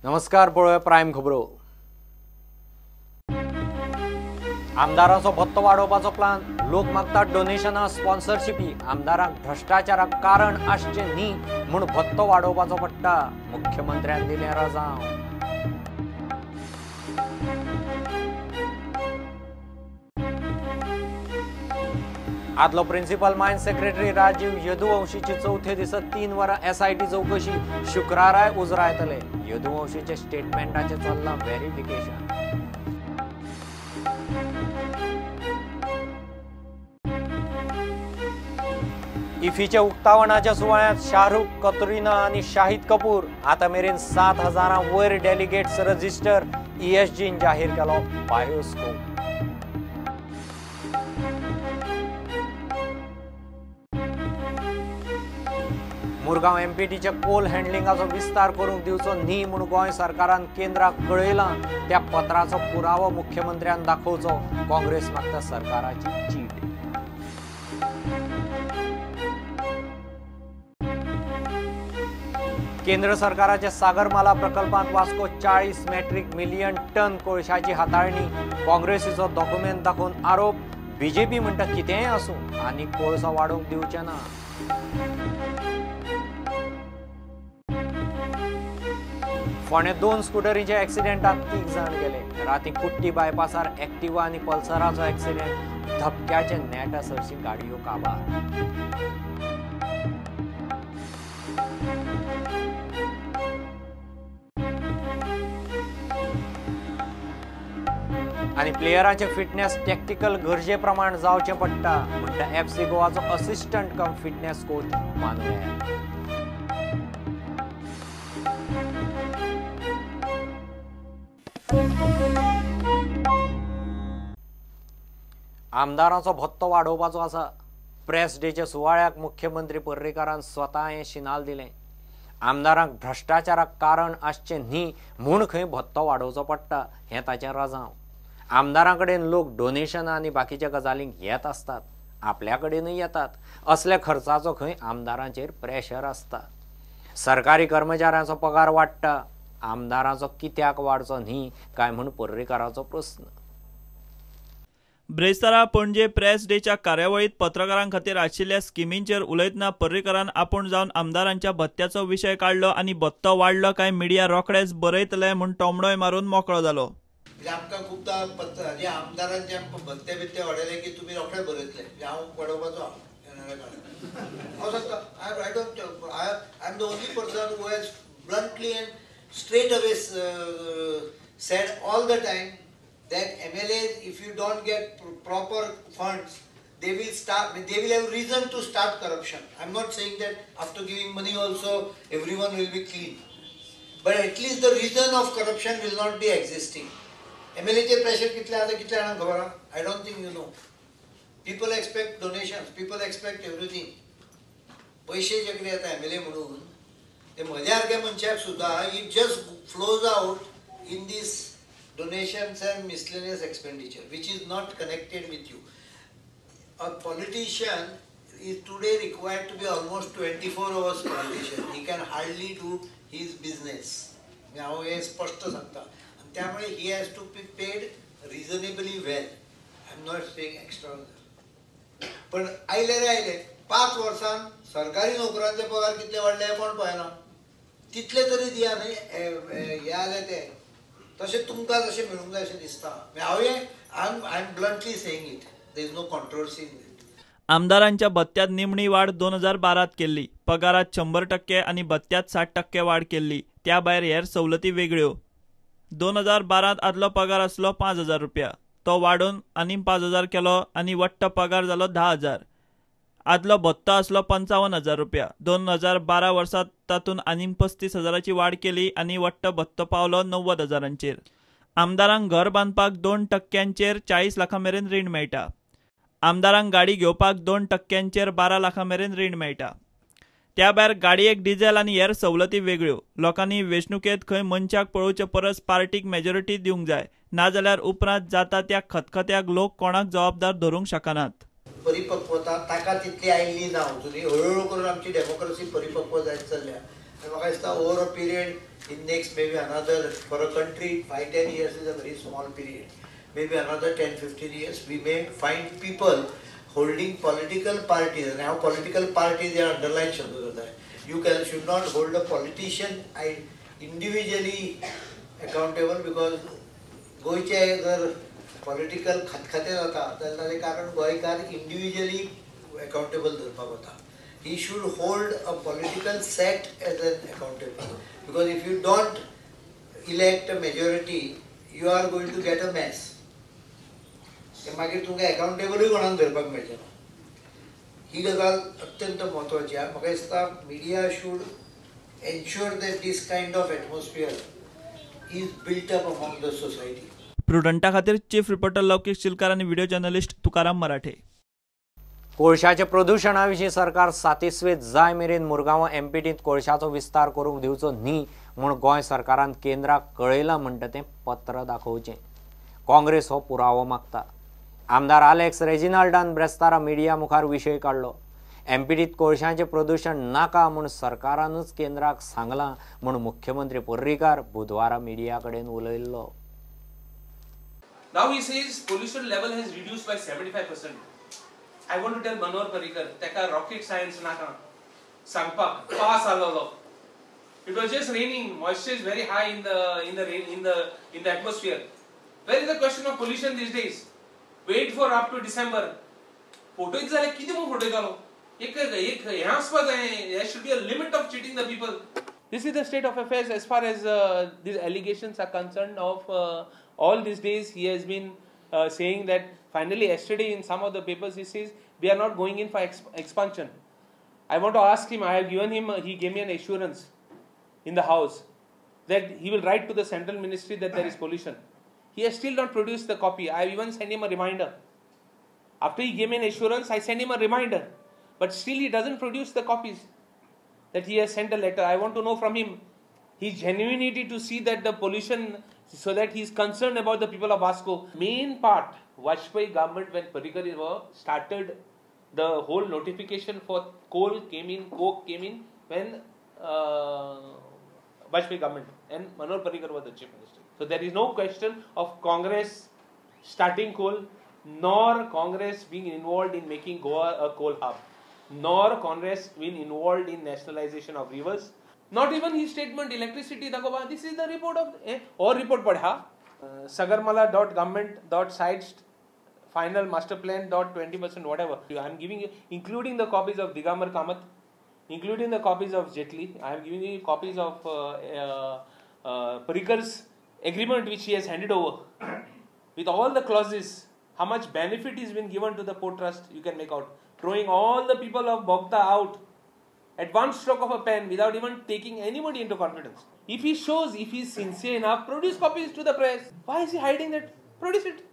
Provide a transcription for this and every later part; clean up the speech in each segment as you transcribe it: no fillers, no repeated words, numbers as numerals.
नमस्कार, पळोवया प्रायम खबरो। आमदारांचो भत्तो वाडोवपाचो प्लान, लोक मागतात डोनेशनां, स्पॉन्सरशिपी। आमदारांक भ्रष्टाचाराक कारण आसचे न्ही म्हूण भत्तो वाडोवपाचो पडटा, मुख्यमंत्र्यान दिलें राजाव। आदलो प्रिन्सिपल मायन्स सेक्रेटरी राजीव यदुवंशीची चौथे दिस 3 वरां SIT चौकशी, शुक्राराय उजरायतले। यदुवंशीचे स्टेटमेंटाचे चल्लां व्हेरिफिकेशन। इफीच्या उक्तावणाच्या सुवाळ्यात शाहरुख, कतरिना आणि शाहिद कपूर। आता मेरेन 7,000 वयर डेलिगेट्स रजिस्टर। ESGन जाहीर केलो बायोस्कोप। मुरगांव MPTचे कोल हँडलिंगाचो विस्तार करूंक दिवचो न्ही म्हूण गोंय सरकारान केंद्राक कळयलां। त्या पत्राचो पुरावो मुख्यमंत्र्यान दाखोवचो। काँग्रेस मागता सरकाराची चीट। केंद्र सरकाराच्या सागरमाला प्रकल्पांत वास्को 40 मेट्रिक मिलियन टन कोळशाची हाताळणी। काँग्रेसीचो डॉक्युमेंट दाखोवन आरोप। BJP म्हणटा कितेंय आसूं आनी कोळसो वाडोवंक दिवचे ना। फोंडें 2 स्कूटरींच्या एक्सिडेंटांत 3 जाण गेले। राती कुट्टी बायपासार एक्टिवा आनी पल्सराचो एक्सिडेंट। धपक्याचे नेटा सरशी गाडयो काबार। आनी प्लेयरांचे फिटनेस टॅक्टिकल गरजे प्रमाण जावचें पडटा म्हणटा FC गोवाचो असिस्टंट कम फिटनेस कोच मानुएल। आमदारांचो भत्तो वाडोवपाचो आसा। प्रेस डेच्या सुवाळ्याक मुख्यमंत्री पर्रीकारान स्वता हें शिनाल दिलें। आमदारांक भ्रष्टाचाराक कारण आसचें न्ही म्हूण खंय भत्तो वाडोवचो पडटा हें ताचें राजाव। आमदारां कडेन लोक डोनेशनां आनी बाकीच्या गजालींक येत आसतात, आपल्या कडेनय येतात। असल्या खर्चाचो खंय आमदारांचेर प्रेशर आसता। सरकारी कर्मचाऱ्यांचो पगार वाडटा, आमदारांचो कित्याक वाडचो न्ही काय म्हूण पर्रीकाराचो प्रस्न। ब्रेस्तारा पणजे प्रेस डेच्या कार्यावळीत पत्रकारां खातीर आशिल्ल्या स्किमींचेर उलयतना पर्रीकारान आपूण जावन आमदारांच्या भत्त्याचो विशय काडलो आनी भत्तो वाडलो काय मिडिया रोखडेच बरयतले म्हूण टोमडोय मारून मोकळो जालो। आमकां खुबदां जे आमदारांचे भत्ते बित्ते वाडयले की तुमी रोखडे बरयतले, हांव वाडोवपाचो हांव सांगता I am the only person who has bluntly and straight away said all the time that MLAs, if you don't get proper funds, they will have reason to start corruption. I'm not saying that after giving money also everyone will be clean, but at least the reason of corruption will not be existing. MLA चे pressure कितले आता कितले जाणांक खबर आहा? I don't think you know. People expect donations, people expect everything. पैसे जे कितें येता MLA म्हणून ते मजारके मनशाक सुद्धा it just flows out in these donations and miscellaneous expenditure which is not connected with you. A politician is today required to be almost 24 hours politician. He can hardly do his business. हांव हे स्पष्ट सांगता आनी त्यामुळे he has to be paid reasonably well. I'm not saying extraordinary. पण आयले 5 वर्षांत सरकारी नोकरांचे पगार कितले वाडले कोण पळयना। तितले तरी दिया न्ही हे जालें तें तशें तुमकां जशें मेळूंक जाय अशें दिसता। I am bluntly saying it, there is no controversy in it. आमदारांच्या भत्त्यात निमणी वाड 2012 केल्ली। पगारात 100% आनी भत्त्यात 60% वाड केल्ली। त्या भायर हेर सवलती वेगळ्यो। 2012 आदलो पगार आसलो 5,000 रुपया, तो वाडून आनी 5,000 केलो आनी वट्ट पगार जालो 10,000। आदलो भत्तो आसलो 55,000 रुपया। 2012 वर्सात तातूंत आनीक 35,000ची वाड केली आनी वट्ट भत्तो पावलो 90,000चेर। आमदारांक घर बांदपाक 2%चेर 40 लाखां मेरेन रीण मेळटा। आमदारांक गाडी घेवपाक 2%चेर 12 लाखां मेरेन रीण मेळटा। त्या भायर गाडयेक डिझेल आनी हेर सवलती वेगळ्यो। लोकांनी वेंचणुकेंत खंय मनशाक पळोवचे परस पार्टीक मेजॉरिटी दिवंक जाय, नाजाल्यार उपरांत जाता त्या खतखत्याक लोक कोणाक जबाबदार धरूंक शकनात। परिपक्वता ताका तितली आयिल्ली ना अजुनूय। हळूहळू करून आमची डेमोक्रेसी परिपक्व जायत चल्ल्या Over a period, in next maybe another, for a country, 5-10 years is a very small period. Maybe another 10-15 years, we may find people holding political parties. And now political parties, they are underlined shabd hota hai. You should not hold a politician individually accountable, because गोयचे जर political खतखते जाता जाल्यार कारण गोंयकार individually accountable धरपाक वता. He should hold a political set as an accountable, because if you don't elect a majority, you are going to get a mess. मागीर तुमकां अकाउंटेबलूय कोणाक धरपाक मेळचें ना. ही गजाल अत्यंत म्हत्वाची आहा. म्हाका दिसता media should ensure that this kind of atmosphere is built up among the society. प्रुडंटा खातीर चीफ रिपोर्टर लौकिक चिलकार आनी व्हिडिओ जर्नलिस्ट तुकाराम मराठे. कोळशाचे प्रदूषणा विशीं सरकार 37वे जाय मेरेन मुरगांवां एमपीटींत कोळशाचो विस्तार करूंक दिवचो न्ही म्हूण गोंय सरकारान केंद्राक कळयलां म्हणटा तें पत्र दाखोवचें. काँग्रेस हो पुरावो मागता. आमदार आलेक्स रेजिनाल्डान ब्रेस्तारा मिडिया मुखार विशय काडलो. एमपीटींत कोळशाचें प्रदूषण नाका म्हूण सरकारानूच केंद्राक सांगलां म्हूण मुख्यमंत्री पर्रीकार बुधवारा मिडिया कडेन उलयल्लो. Now he says pollution level has reduced by 75%. I want to tell Manohar Parrikar, teka rocket science naka sangpak pass alalo. It was just raining, moisture is very high in the atmosphere. Where is the question of pollution these days? Wait for up to December. Photo izale kiti mo photo galo. Ek yahaspad hai. There should be a limit of cheating the people. This is the state of affairs as far as these allegations are concerned. All these days he has been saying that finally yesterday in some of the papers he says we are not going in for expansion. I want to ask him, I have given him, he gave me an assurance in the house that he will write to the central ministry that there is pollution. He has still not produced the copy. I even sent him a reminder. After he gave me an assurance, I sent him a reminder. But still he doesn't produce the copies that he has sent a letter. I want to know from him his genuinity to see that the pollution, so that he is concerned about the people of Vasco. Main part, Vajpayee government, when Parrikar started, the whole notification for coke came in when Vajpayee government, and Manohar Parrikar was the chief minister. So there is no question of Congress starting coal, nor Congress being involved in making Goa a coal hub, nor Congress being involved in nationalization of rivers. Not even his statement, electricity dagoba. This is the report of or report padha. Sagarmala.government.sites final master plan .20% whatever. I am giving you, including the copies of Digamar Kamath, including the copies of Jetli. I am giving you copies of Parrikar's agreement which he has handed over with all the clauses. How much benefit is been given to the port trust, you can make out. Throwing all the people of Bogda out at one stroke of a pen without even taking anybody into confidence. If he shows, if he is sincere enough, produce copies to the press. Why is he hiding that? Produce it.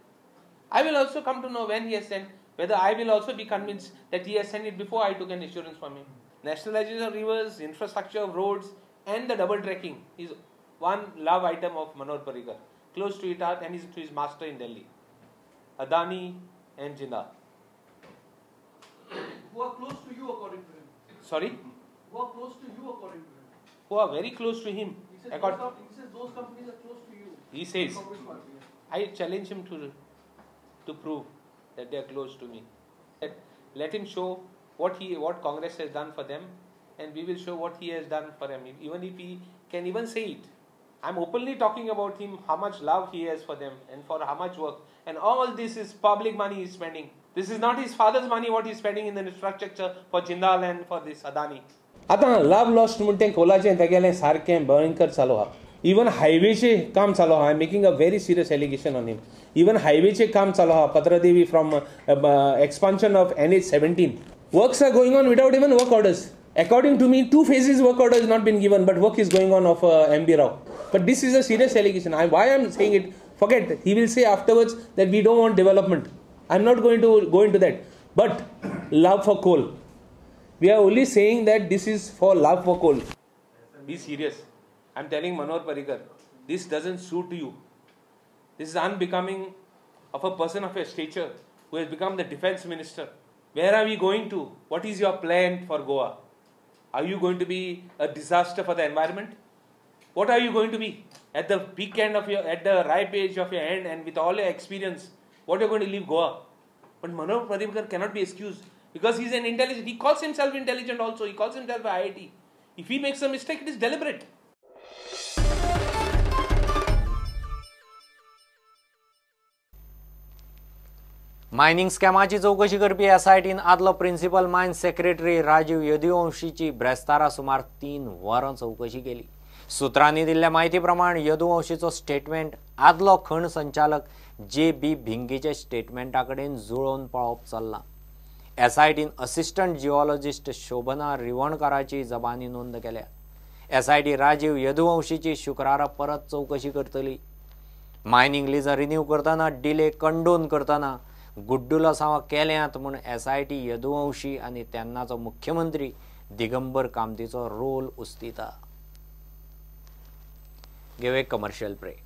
I will also come to know when he has sent, whether I will also be convinced that he has sent it before I took an assurance from him. Nationalization of rivers, infrastructure of roads, and the double trekking is one love item of Manohar Parrikar. Close to it are, and to his master in Delhi, Adani and Jindal. Who are close to you according to him? Sorry? Who are close to you according to him? Who are very close to him. He says those companies are close to you. He says. I challenge him to prove that they are close to me. Let him show what Congress has done for them, and we will show what he has done for them. Even if he can even say it. I'm openly talking about him, how much love he has for them and for how much work. And all this is public money he's spending. This is not his father's money what he's spending in the infrastructure for Jindal and for this Adani. आता लाभ lost म्हणटे कोलाचें तेगेलें सारकें भयंकर चालू आहा. Even हायवेचें काम चालू आहा. I am making a very serious allegation on him. Even हायवेचें काम चालू आहा. Patradevi from expansion of NH17. Works are going on without even work orders. According to me, 2 phases work order has not been given, but work is going on of MB Rao. But this is a serious allegation. Why I am saying it, forget. He will say afterwards that we don't want development. I am not going to go into that. But love for coal. We are only saying that this is for love for coal. Be serious. I am telling Manohar Parrikar, this doesn't suit you. This is unbecoming of a person of your stature who has become the defense minister. Where are we going to? What is your plan for Goa? Are you going to be a disaster for the environment? What are you going to be? At the peak end of at the ripe age of your end, and with all your experience, what you're going to leave Goa? But Manohar Parrikar cannot be excused because he's an intelligent. He calls himself intelligent also. He calls himself an IIT. If he makes a mistake, it is deliberate. Mining स्कॅमाची चौकशी करपी SITन आदलो principal mines secretary Rajiv यदुवंशीची ब्रेस्तारा सुमार 3 वरां चौकशी केली. सुत्रांनी दिल्ल्या माहिती प्रमाण यदुवंशीचो स्टेटमेंट आदलो खण संचालक JB भिंगीचे स्टेटमेंटा कडेन जुळोवन पळोवप चल्लां. SITन असिस्टंट जिओलॉजिस्ट शोभना रिवणकाराची जबानी नोंद केल्या. SIT राजीव यदुवंशीची शुक्रारा परत चौकशी करतली. मायनिंग लिजा रिन्यू करतना डिले कंडोन करतना गुड्डुला सावा केल्यात म्हूण SIT यदुवंशी आनी तेन्नाचो मुख्यमंत्री दिगंबर कामतीचो रोल उस्तिता. Give a commercial break.